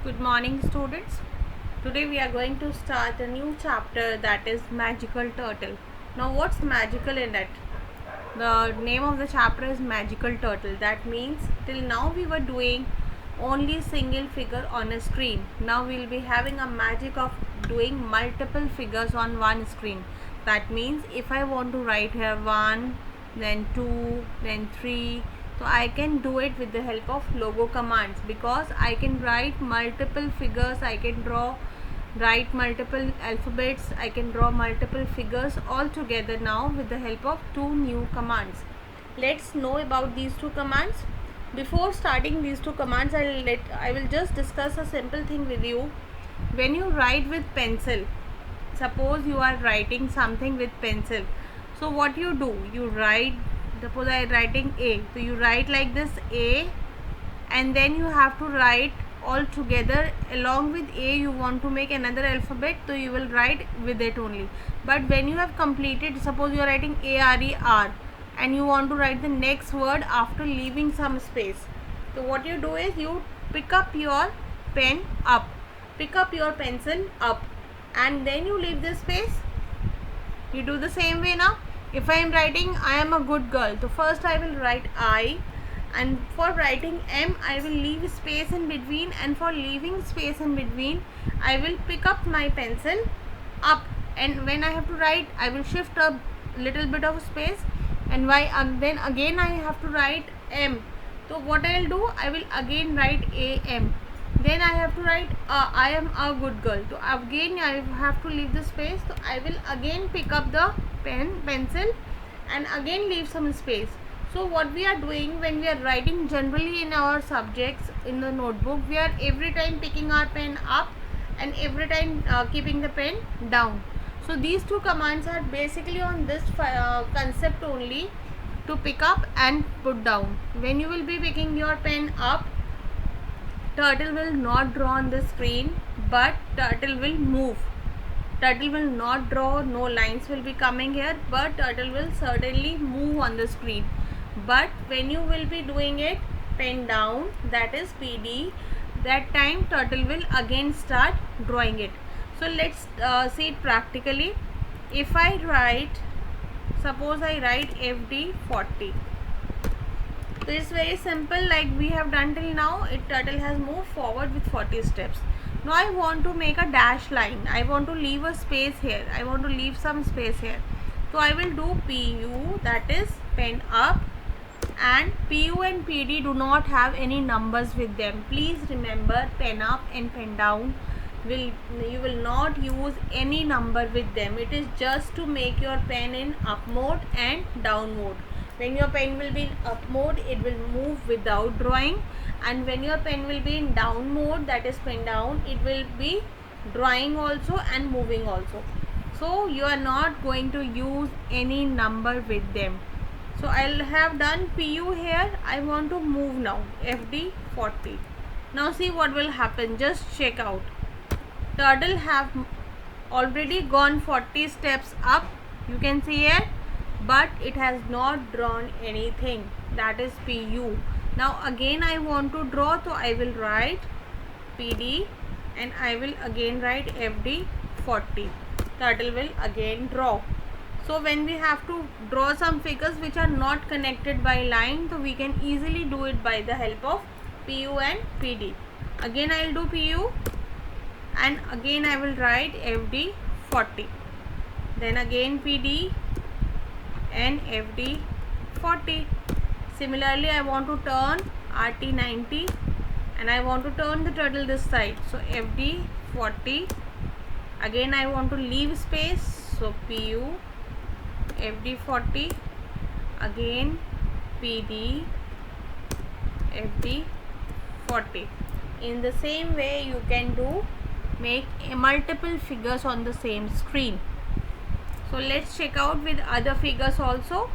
Good morning, students. Today we are going to start a new chapter, that is Magical Turtle. Now what's magical in it? The name of the chapter is Magical Turtle. That means till now we were doing only single figure on a screen. Now we will be having a magic of doing multiple figures on one screen. That means if I want to write here 1, then 2, then 3, so I can do it with the help of logo commands, because I can write multiple figures, I can write multiple alphabets, I can draw multiple figures all together now with the help of two new commands. Let's know about these two commands. Before starting these two commands, I will just discuss a simple thing with you. When you write with pencil, suppose you are writing something with pencil, so what you do, you write, suppose I am writing A, so you write like this A, and then you have to write all together. Along with A you want to make another alphabet, so you will write with it only. But when you have completed, suppose you are writing ARER and you want to write the next word after leaving some space, so what you do is you pick up your pen up, pick up your pencil up, and then you leave this space. You do the same way now. If I am writing I am a good girl, so first I will write I, and for writing M I will leave space in between, and for leaving space in between I will pick up my pencil up, and when I have to write I will shift a little bit of space, and then again I have to write M, so what I will do, I will again write AM, then I have to write I am a good girl, so again I have to leave the space, so I will again pick up the pencil and again leave some space. So what we are doing when we are writing generally in our subjects in the notebook, we are every time picking our pen up and every time keeping the pen down. So these two commands are basically on this concept only, to pick up and put down. When you will be picking your pen up, turtle will not draw on the screen, but turtle will move. Turtle will not draw, no lines will be coming here, but turtle will certainly move on the screen. But when you will be doing it pen down, that is PD, that time turtle will again start drawing it. So let's see it practically. If I write, suppose I write FD40, so it's very simple, like we have done till now. Turtle has moved forward with 40 steps. Now I want to make a dash line, I want to leave a space here, I want to leave some space here, so I will do PU, that is pen up, and PU and PD do not have any numbers with them. Please remember, pen up and pen down, you will not use any number with them. It is just to make your pen in up mode and down mode. When your pen will be in up mode, it will move without drawing, and when your pen will be in down mode, that is pen down, it will be drawing also and moving also. So you are not going to use any number with them. So I'll have done PU here. I want to move now FD40. Now see what will happen. Just check out. Turtle have already gone 40 steps up. You can see here, but it has not drawn anything. That is PU. Now again I want to draw, so I will write PD and I will again write FD40. Turtle will again draw. So when we have to draw some figures which are not connected by line, so we can easily do it by the help of PU and PD. Again I will do PU and again I will write FD40. Then again PD and FD40. Similarly I want to turn RT90 and I want to turn the turtle this side, so FD40. Again I want to leave space, so PU, FD40, again PD, FD40. In the same way you can make multiple figures on the same screen. So let's check out with other figures also.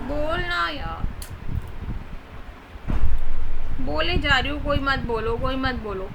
बोलना यार, बोले जा रही हूँ, कोई मत बोलो, कोई मत बोलो।